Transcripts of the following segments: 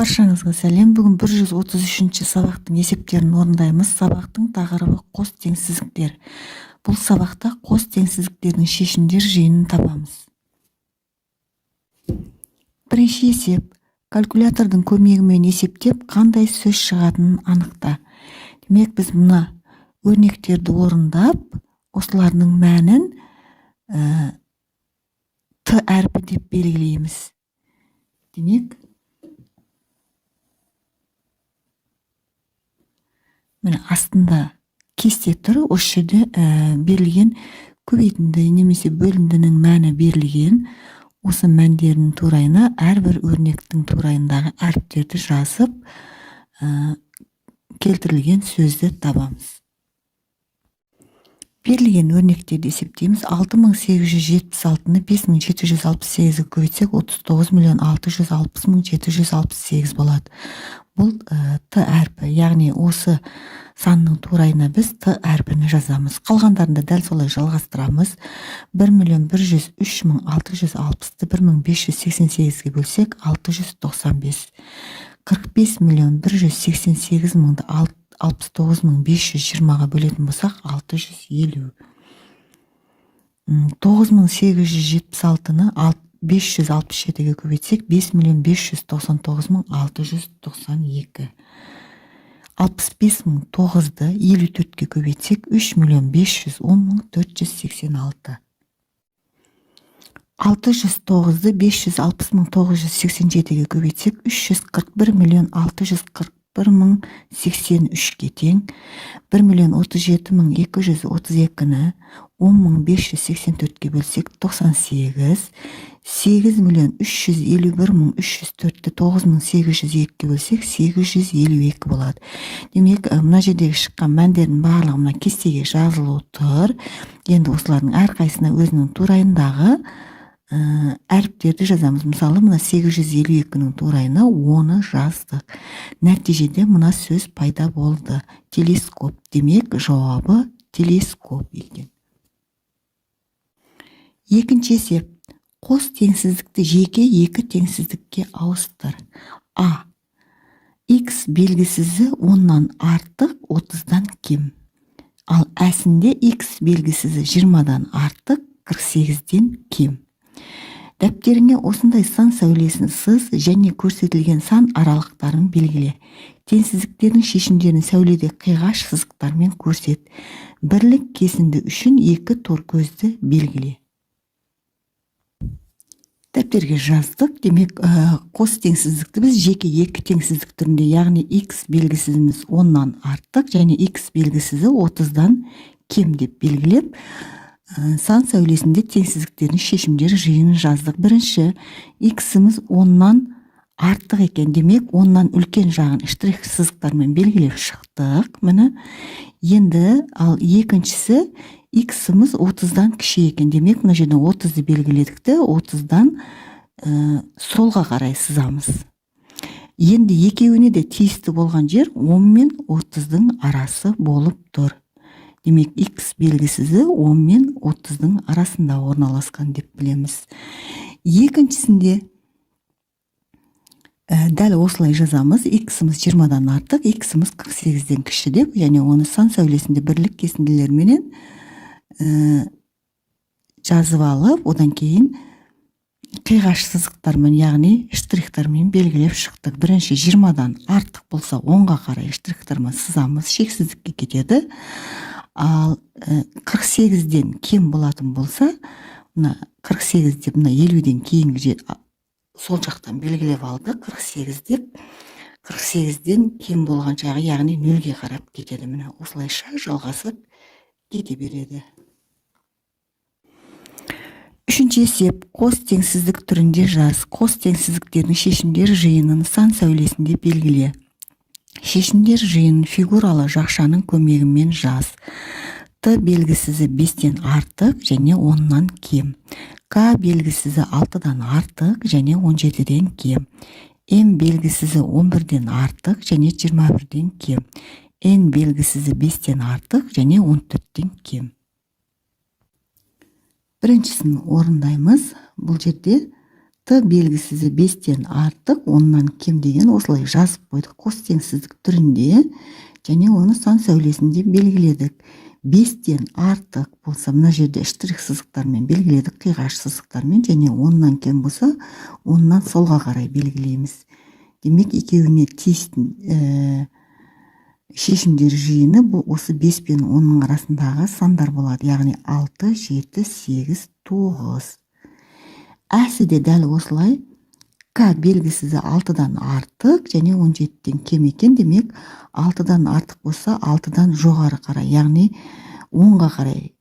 Баршаңызға сәлем. Бүгін 133-ші сабақтың есептерін орындаймыз. Сабақтың тақырыбы қос теңсіздіктер. Бұл сабақта қос теңсіздіктердің шешімдер жиынын табамыз. Бірінші есеп. Калькулятордың көмегімен есептеп, қандай сөз шығатынын анықта. Демек, біз мына өрнектерді орындап, осылардың мәнін Т әрпі деп белгілейміз. Демек, міне астында кесте тұр, осы жерде берілген көбейтінді немесе бөліндінің мәні берілген. Осы мәндерінің турайына әрбір өрнектің турайындағы әріптерді жазып, келтірілген сөзді табамыз. Берілген өрнектерді есептейміз. 6876-ны 5768-ге көбейтсек 39.660.768 болады. Бұл Т әрпі, яғни осы санның турайына біз Т әрпіні жазамыз. Қалғандарында дәл солай жалғастырамыз. 1.103.660-ды 1588-ге бөлсек 695. 45.188-ді 69.520-ға бөлетін болсақ 650. 9876-ны 567-ге көбейтсек 5.599.692. 65.009-ды 54-ге көбейтсек 3.510.486. 609-ды 560.987-ге көбейтсек 341.641.083-ге тең. 1.037.232-ні 10.584-ге бөлсек 98. 8.351.304-ді 9.802-ге бөлсек 852 болады. Демек, мына жердегі шыққан мәндердің барлығы мына кестеге жазылып тұр. Енді осылардың әрқайсына өзінің турайындағы әріптерді жазамыз. Мысалы, мына 852-нің турайына 10-ы жаздық. Нәтижеде мына сөз пайда болды. Телескоп. Демек, жауабы телескоп екен. Екінші есеп. Қос теңсіздікті жеке екі теңсіздікке ауыстыр. А. X белгісізі 10-нан артық 30-дан кем. Ал әсінде X белгісізі 20-дан артық 48-ден кем. Дәптеріңе осындай сан сәулесін сыз және көрсетілген сан аралықтарын белгіле. Теңсіздіктердің шешімдерін сәуледе қиғаш сызықтармен көрсет. Бірлік кесінді үшін екі торкөзді белгіле. Дәптерге жаздық. Демек, қос теңсіздікті біз жеке екі теңсіздік түрінде, яғни X белгісізіміз 10-нан артық және X белгісізі 30-дан кем деп белгілеп, сан сәулесінде теңсіздіктердің шешімдері жиынын жаздық. Бірінші, X-іміз 10-нан артық екен. Демек, 10-нан үлкен жағын штрих сызықтармен белгілеп шықтық. Міне, енді ал екіншісі X-іміз 30-дан кіші екен. Демек, мына жерден 30-ды белгіледікті, 30-дан солға қарай сызамыз. Енді екеуіне де тиісті болған жер 10 мен 30-дың арасы болып тұр. Демек, X белгісізі 10 мен 30-дың арасында орналасқан деп білеміз. Екіншісінде дәл осылай жазамыз. X-іміз 20-дан артық, X-іміз 48-ден кіші деп, және оны сан сәулесінде бірлік кесінділерменен жазып алып, одан кейін қиғаш сызықтармен, яғни штрихтармен белгілеп шықтық. Бірінші 20-дан артық болса 10-ға қарай штрихтармен сызамыз, шексіздікке кетеді. Ал 48-ден кем болатын болса, 48 деп 50-ден кейінгі сол жақтан белгілеп алды. 48 деп 48-ден кем болған жағы, яғни 0-ге қарап кетеді. Міне осылайша жалғасып кете береді. Үшінші есеп. Қос теңсіздік түрінде жаз. Қос теңсіздіктердің шешімдер жиынын сан сәулесінде белгіле. Шешімдер жиынын фигуралы жақшаның көмегімен жаз. Т белгісізі 5-тен артық және 10-нан кем. К белгісізі 6-дан артық және 17-ден кем. М белгісізі 11-ден артық және 21-ден кем. Н белгісізі 5-тен артық және 14-ден кем. Біріншісін орындаймыз. Бұл жерде белгісізі 5-тен артық, 10-нан кем деген осылай жазып қойдық қос теңсіздік түрінде, және оны сан сәулесінде белгіледік. 5-тен артық болса, мына жерде штрих сызықтармен белгіледік, қиғаш сызықтармен, және 10-нан кем болса, 10-нан солға қарай белгілейміз. Демек, екеуіне тиісті шешімдер жиыны бұл осы 5 пен 10-ның арасындағы сандар болады. Яғни 6, 7, 8, 9. Әсі де дәл осылай. К белгісізі 6-дан артық және 17-тен кем екен. Демек, 6-дан артық болса, 6-дан жоғары қарай, яғни 10-ға қарай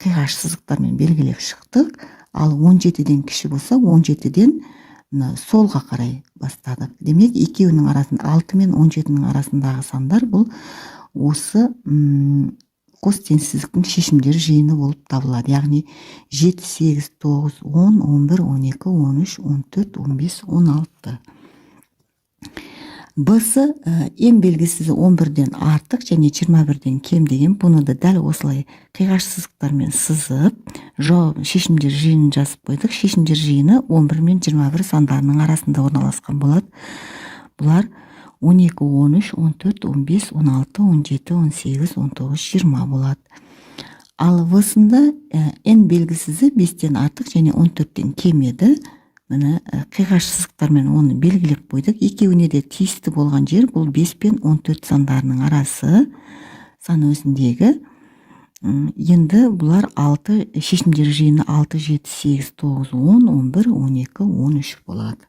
қиғаш сызықтармен белгілеп шықтық. Ал 17-ден кіші болса, 17-ден солға қарай бастадық. Демек, екеуінің арасында 6 мен 17-ның арасындағы сандар бұл осы қос теңсіздіктің шешімдер жиыны болып табылады. Яғни 7, 8, 9, 10, 11, 12, 13, 14, 15, 16. Б'сы М белгісізі 11-ден артық және 21-ден кем деген, бұны да дәл осылай қиғаш сызықтармен сызып, шешімдер жиынын жазып қойдық. Шешімдер жиыны 11 мен 21 сандарының арасында орналасқан болады. Бұлар 12, 13, 14, 15, 16, 17, 18, 19, 20 болады. Ал В'сында Н белгісізі 5-тен артық және 14-тен кем еді. Міне қиғаш сызықтармен оны белгілеп қойдық. Екеуіне де тиісті болған жер бұл 5 пен 14 сандарының арасы, сан өзіндегі. Енді бұлар 6, шешімдер жиыны 6, 7, 8, 9, 10, 11, 12, 13 болады.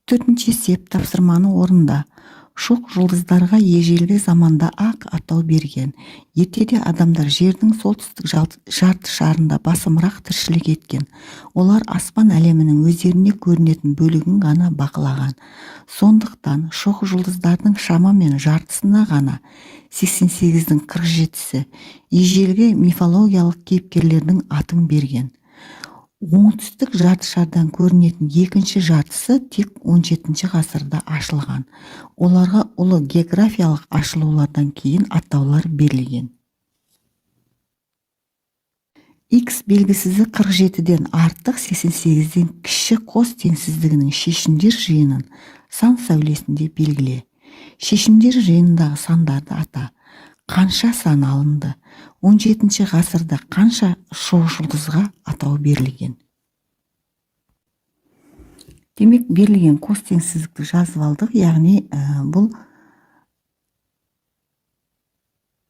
4-ші есеп тапсырманы орында. Шоқ жұлдыздарға ежелгі заманда ақ атау берген. Ертеде адамдар жердің солтүстік жарты шарында басымырақ тіршілік еткен. Олар аспан әлемінің өздеріне көрінетін бөлігін ғана бақылаған. Сондықтан шоқ жұлдыздардың шамамен жартысына ғана 88-дің 47-сі ежелгі мифологиялық кейіпкерлердің атын берген. Оңтүстік жарты шардан көрінетін екінші жартысы тек 17-ші ғасырда ашылған. Оларға ұлы географиялық ашылулардан кейін атаулар берілген. X белгісізі 47-ден артық, 88-ден кіші қос теңсіздігінің шешімдер жиынын сан сәулесінде белгіле. Шешімдер жиынындағы сандарды ата. Қанша сан алынды? 17-ші ғасырда қанша шоқ жұлдызға атау берілген? Демек, берілген қос теңсіздікті жазып алдық. Яғни, бұл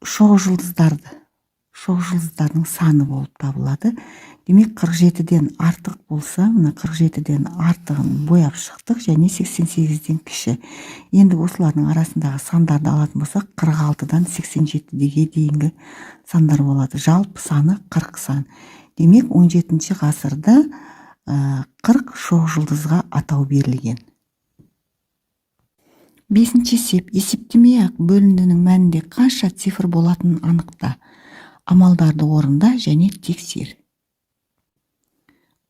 шоқ жұлдыздардың саны болып табылады. Демек, 47-ден артық болса, мына 47-ден артығын бояп шықтық, және 88-ден кіші. Енді осылардың арасындағы сандарды алатын болсақ, 46-дан 87-ге дейінгі сандар болады. Жалпы саны 40 сан. Демек, 17-ші ғасырда 40 шоқ жұлдызға атау берілген. 5-ші есеп. Есептемей-ақ бөліндінің мәнінде қанша цифр болатынын анықта. Амалдарды орында және тексер.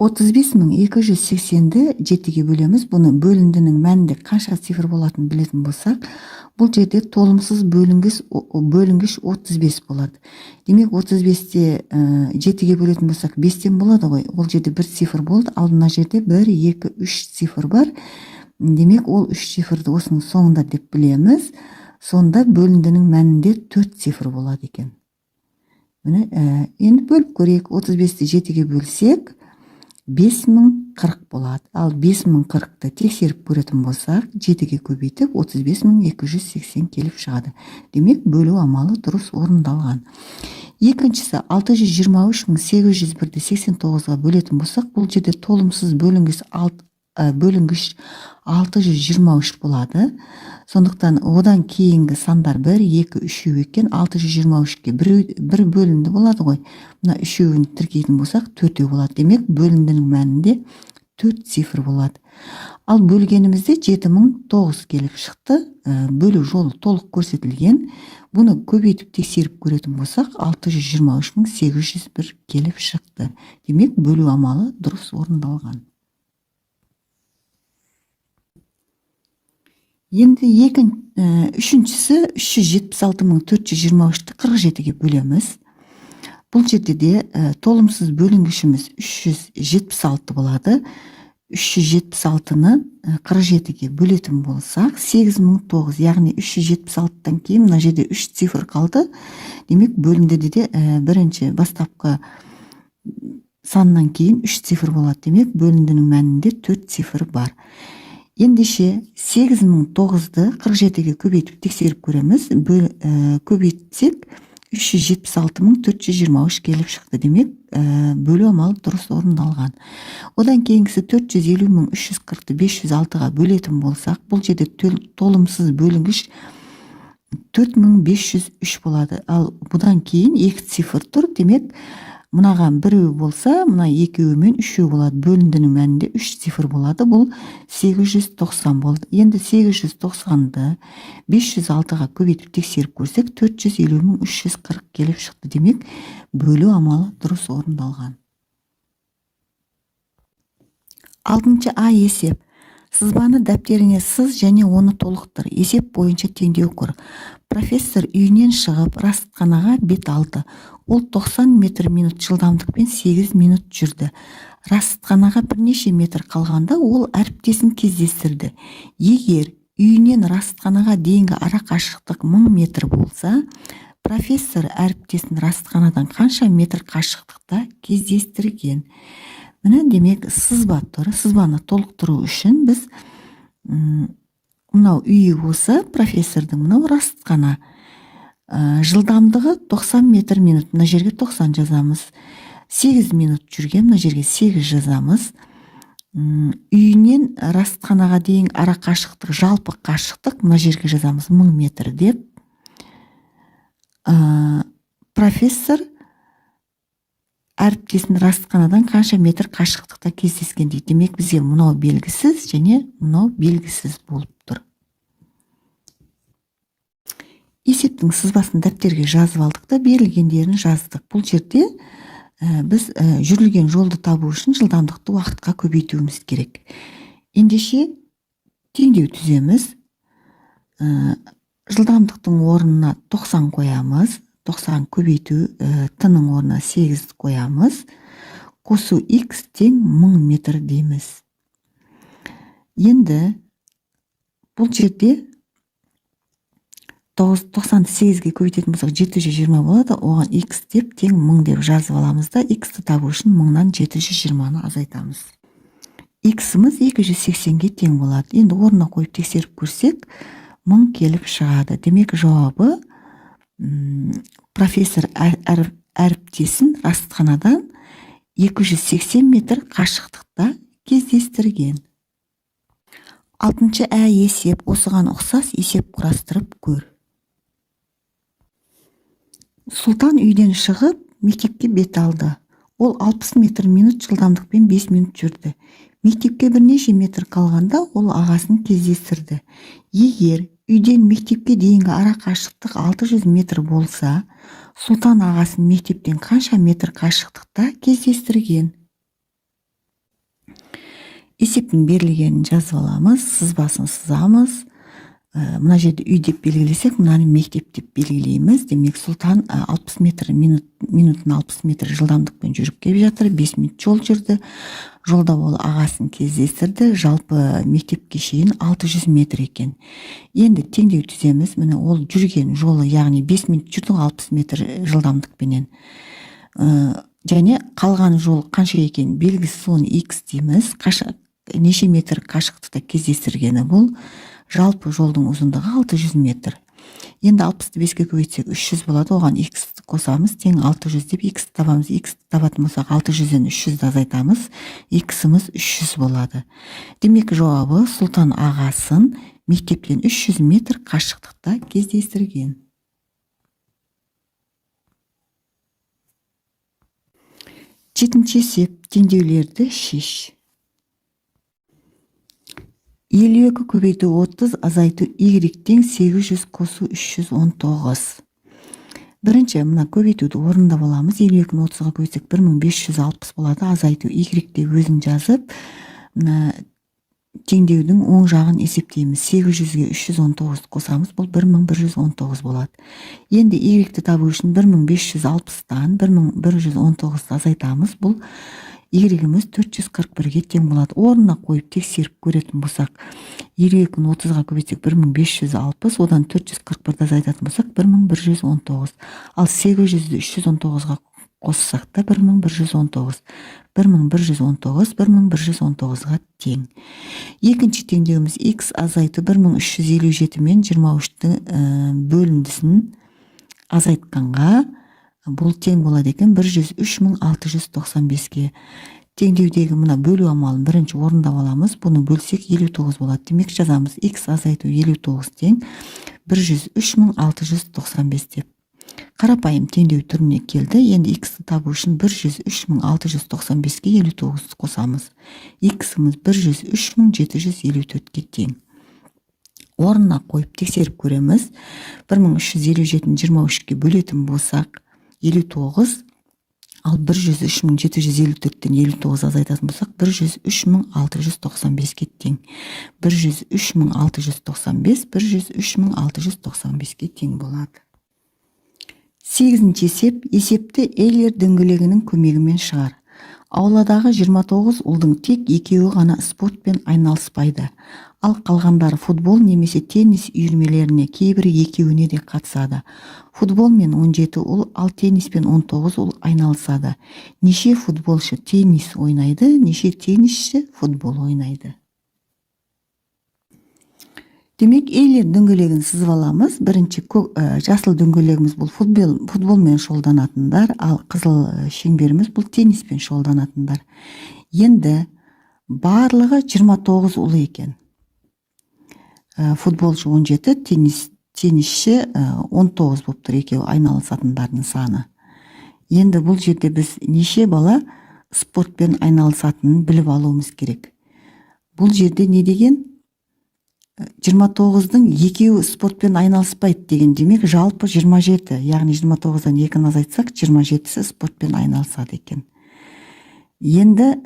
35280-ді 7-ге бөлеміз. Бұны бөліндінің мәнінде қанша цифр болатынын білетін болсақ, бұл жерде толымсыз бөлінгіш 35 болады. Демек, 35-те 7-ге бөлетін болсақ, 5-тен болады ғой. Ол жерде бір цифр болды, алдына жерде 1, 2, 3 цифр бар. Демек, ол 3 цифрді осының соңында деп білеміз. Сонда бөліндінің мәнінде 4 цифр болады екен. Енді бөліп көрейік. 35-ті 7-ге бөлсек, 5040 болады. Ал 5040-ты тексеріп көретін болсақ, 7-ге көбейтіп 35280 келіп шығады. Демек, бөлу амалы дұрыс орындалған. Екіншісі 623801-ді 89-ға бөлетін болсақ, бұл жерде толымсыз бөлінгіш 623 болады. Сондықтан одан кейінгі сандар 1, 2, 3 екен. 623-ке бір бөлінді болады ғой. Мына үшеуін тіркейтін болсақ, 4 болады. Демек, бөліндінің мәнінде 4 цифр болады. Ал бөлгенімізде 7009 келіп шықты. Бөлу жолы толық көрсетілген. Бұны көбейтіп тексеріп көретін болсақ, 623801 келіп шықты. Демек, бөлу амалы дұрыс орындалған. Енді үшіншісі 376423-ті 47-ге бөлеміз. Бұл жерде де толымсыз бөлінгішіміз 376 болады. 376-ны 47-ге бөлетін болсақ, 8009, яғни 376-тан кейін мына жерде 3 цифр қалды. Демек, бөлінді де бірінші бастапқы саннан кейін 3 цифр болады. Демек, бөліндінің мәнінде 4 цифр бар. Ендеше 8009-ды 47-ге көбейтіп тексеріп көреміз. Көбейтсек 376.423 келіп шықты. Демек, бөлу амалы дұрыс орындалған. Одан кейінгісі 450.340-ды 506-ға бөлетін болсақ, бұл жерде толымсыз бөлінгіш 4503 болады. Ал бұдан кейін 2 цифр тұр. Демек, мынаған біреу болса, мына екеуі мен үшеу болады. Бөліндінің мәнінде 3 цифр болады. Бұл 890 болды. Енді 890-ды 506-ға көбейтіп тексеріп көрсек, 450.340 келіп шықты. Демек, бөлу амалы дұрыс орындалған. 6-шы А есеп. Сызбаны дәптеріңе сыз және оны толықтыр. Есеп бойынша теңдеу құр. Профессор үйінен шығып, расатханаға бет алды. Ол 90 метр минут жылдамдықпен 8 минут жүрді. Расатханаға бірнеше метр қалғанда ол әріптесін кездестірді. Егер үйінен расатханаға дейінгі ара қашықтық 1000 метр болса, профессор әріптесін расатханадан қанша метр қашықтықта кездестірген? Міне, демек, сызба тұр. Сызбаны толықтыру үшін біз мынау үйі болса, профессордың мынау расатхана. Жылдамдығы 90 метр минут. Мына жерге 90 жазамыз. 8 минут жүрген, мына жерге 8 жазамыз. Үйінен расатханаға дейін ара қашықтық, жалпы қашықтық, мына жерге жазамыз 1000 метр деп. Профессор әріптесін расатханадан қанша метр қашықтықта кездескен дейді. Демек, бізге мынау белгісіз және мынау белгісіз болып тұр. Есептің сызбасын дәптерге жазып алдық та, берілгендерін жаздық. Бұл жерде біз жүрілген жолды табу үшін жылдамдықты уақытқа көбейтуіміз керек. Ендеше теңдеу түземіз. Жылдамдықтың орнына 90 қоямыз. 90 көбейту тының орнына 8 қоямыз. Қосу x тең 1000 метр дейміз. Енді бұл жерде 98-ге көбейтетін болсақ 720 болады. Оған x деп тең 1000 деп жазып аламыз да, x-ті табу үшін 1000-нан 720-ны азайтамыз. X-іміз 280-ге тең болады. Енді орнына қойып тексеріп көрсек, 1000 келіп шығады. Демек, жауабы профессор әріптесін расатханадан 280 метр қашықтықта кездестірген. 6-шы Ә есеп. Осыған ұқсас есеп құрастырып көр. Сұлтан үйден шығып, мектепке бет алды. Ол 60 метр минут жылдамдықпен 5 минут жүрді. Мектепке бірнеше метр қалғанда ол ағасын кездестірді. Егер үйден мектепке дейінгі ара қашықтық 600 метр болса, Сұлтан ағасын мектептен қанша метр қашықтықта кездестірген? Есептің берілгенін жазып аламыз, сызбасын сызамыз. Мына жерде үй деп белгілесек, мынаны мектеп деп белгілейміз. Демек, Сұлтан 60 метр минутын 60 метр жылдамдықпен жүріп келіп жатыр, 5 минут жол жүрді. Жолда ол ағасын кездестірді. Жалпы мектепке шейін 600 метр екен. Енді теңдеу түземіз. Міне, ол жүрген жолы, яғни 5 минут жүрді 60 метр жылдамдықпенен. Және қалған жол қанша екен белгісіз, оны x дейміз. Неше метр қашықтықта кездестіргені бұл. Жалпы жолдың ұзындығы 600 метр. Енді 60-ты 5-ке көбейтсек 300 болады. Оған x қосамыз, тең 600 деп x табамыз. X табатын болсақ 600-ден 300-ді азайтамыз. X-іміз 300 болады. Демек, жауабы Сұлтан ағасын мектептен 300 метр қашықтықта кездестірген. 7-ші есеп. Теңдеулерді шеш. 52 көбейту 30 азайту y тең 800 қосу 319. Бірінші, мына көбейтуді орында боламыз. 52-ні 30-ға көбейтсек 1560 болады. Азайту y де өзін жазып, теңдеудің оң жағын есептейміз. 800-ге 319 қосамыз, бұл 1119 болады. Енді y-ті табу үшін 1560-тан 1119-ті азайтамыз. Бұл y-іміз 441-ге тең болады. Орнына қойып тексеріп көретін болсақ, 22-ні 30-ға көбейтсек 1560, одан 441-ді азайтатын болсақ 1119. Ал 800-ді 319-ға қоссақ та 1119. 1119-1119-ға тең. Екінші теңдеуіміз x азайту 1357 мен 23-ті бөліндісін азайтқанға бұл тең болады екен 103.695-ге. Теңдеудегі мына бөлу амалын бірінші орындап аламыз. Бұны бөлсек 59 болады. Демек жазамыз x азайту 59 тең 103.695 деп. Қарапайым теңдеу түріне келді. Енді x-ті табу үшін 103.695-ге 59 қосамыз. X-іміз 103.754-ге тең. Орнына қойып тексеріп көреміз. 1357-ні 23-ге бөлетін болсақ 59, ал 103.754-тен 59 азайтатын болсақ 103.695-ге тең. 103.695 103.695-ге тең болады. 8-ші есеп. Есепті Эйлер дөңгелегінің көмегімен шығар. Ауладағы 29 ұлдың тек екеуі ғана спортпен айналыспайды. Ал қалғандары футбол немесе теннис үйірмелеріне, кейбірі екеуіне де қатысады. Футболмен 17 ұл, ал тенниспен 19 ұл айналысады. Неше футболшы теннис ойнайды, неше теннисші футбол ойнайды? Демек, Эйлер дөңгелегін сызып аламыз. Бірінші жасыл дөңгелегіміз бұл футболмен шұғылданатындар, ал қызыл шеңберіміз бұл тенниспен шұғылданатындар. Енді барлығы 29 ұлы екен. Футболшы 17, теннисші 19 болып тұр, екеуі айналысатындардың саны. Енді бұл жерде біз неше бала спортпен айналысатынын біліп алуымыз керек. Бұл жерде не деген? 29-дың екеуі спортпен айналыспайды деген, демек жалпы 27, яғни 29-дан 2-ні азайтсақ 27-сі спортпен айналысады екен. Енді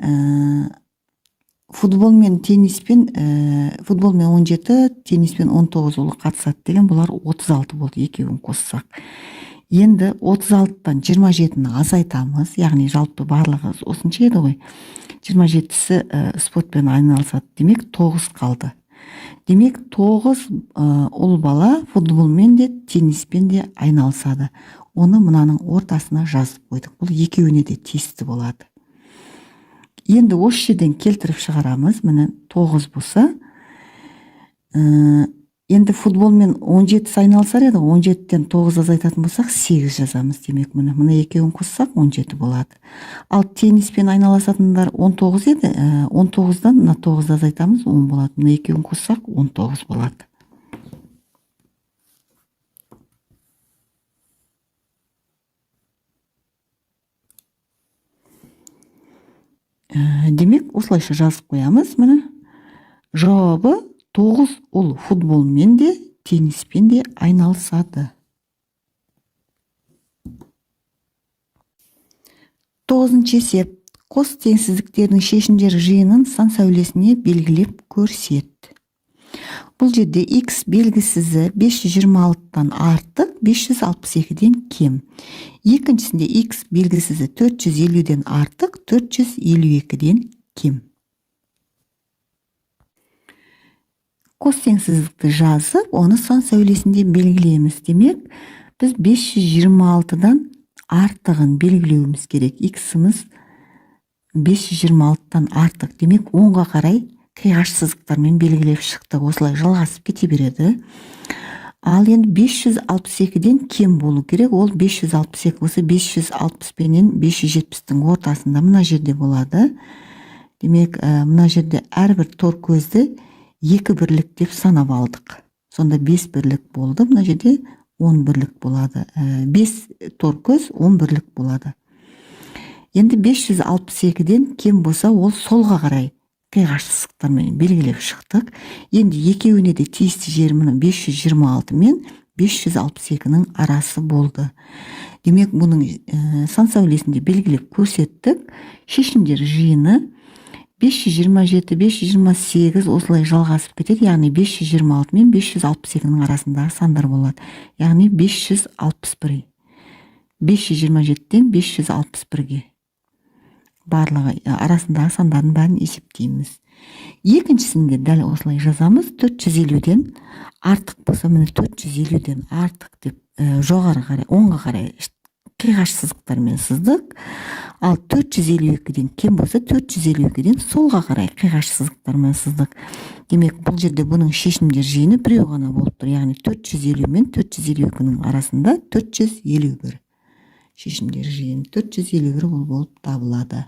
футболмен 17, тенниспен 19 ұлы қатысады деген, бұлар 36 болды, екеуін қоссақ. Енді 36-тан 27-ні азайтамыз, яғни жалпы барлығы осынша еді ғой. 27-сі спортпен айналысады, демек 9 қалды. Демек 9 ұл бала футболмен де тенниспен де айналысады. Оны мұнаның ортасына жазып қойдық. Бұл екеуіне де тиісті болады. Енді осы жерден келтіріп шығарамыз. Міне 9 болса, енді футболмен 17 айналысар еді. 17-тен 9 азайтатын болсақ 8 жазамыз. Демек мұны екеуін қоссақ 17 болады. Ал тенниспен айналысатындар 19 еді. 19-дан 9 азайтамыз 10 болады. Мұны екеуін қоссақ 19 болады. Демек, осылайша жазып қоямыз. Міне жауабы 9 ұл футболмен де, тенниспен де айналысады. 9-ші есеп. Қос теңсіздіктердің шешімдері жиынын сан сәулесіне белгілеп көрсет. Бұл жерде x белгісізі 526-тан артық, 562-ден кем. Екіншісінде x белгісізі 450-ден артық, 452-ден кем. Қос теңсіздікті жазып, оны сан сәулесінде белгілейміз. Демек, біз 526-дан артығын белгілеуіміз керек. X-іміз 526-тан артық. Демек, 10-ға қарай қиғаш сызықтармен белгілеп шықты. Осылай жалғасып кете береді. Ал енді 562-ден кем болу керек. Ол 562 болса 560 пенен 570-тің ортасында мына жерде болады. Демек, мына жерде әрбір тор көзді 2 бірлік деп санап алдық. Сонда 5 бірлік болды. Мына жерде 10 бірлік болады. 5 тор көз 10 бірлік болады. Енді 562-ден кем болса, ол солға қарай қиғаш сызықтармен белгілеп шықтық. Енді екеуіне де тиісті жері 526 мен 562-нің арасы болды. Демек, бұның сан сәулесінде белгілеп көрсеттік. Шешімдер жиыны 527, 528 осылай жалғасып кетеді. Яғни 526 мен 562-нің арасындағы сандар болады. Яғни 561. 527-тен 561-ге. барлығы арасындағы сандардың бәрін есептейміз. Екіншісінде дәл осылай жазамыз. 450-ден артық болса, міне 450-ден артық деп жоғары қарай, оңға қарай қиғаш сызықтармен сыздық. Ал 452-ден кем болса, 452-ден солға қарай қиғаш сызықтармен сыздық. Демек, бұл жерде бұның шешімдер жиыны біреу ғана болып тұр. Яғни 450 мен 452-нің арасында 451. Шешімдер жиыны 451 бұл болып табылады.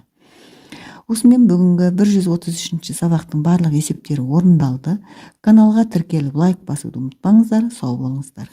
Осымен бүгінгі 133-ші сабақтың барлық есептері орындалды. Каналға тіркеліп лайк басуды ұмытпаңыздар. Сау болыңыздар.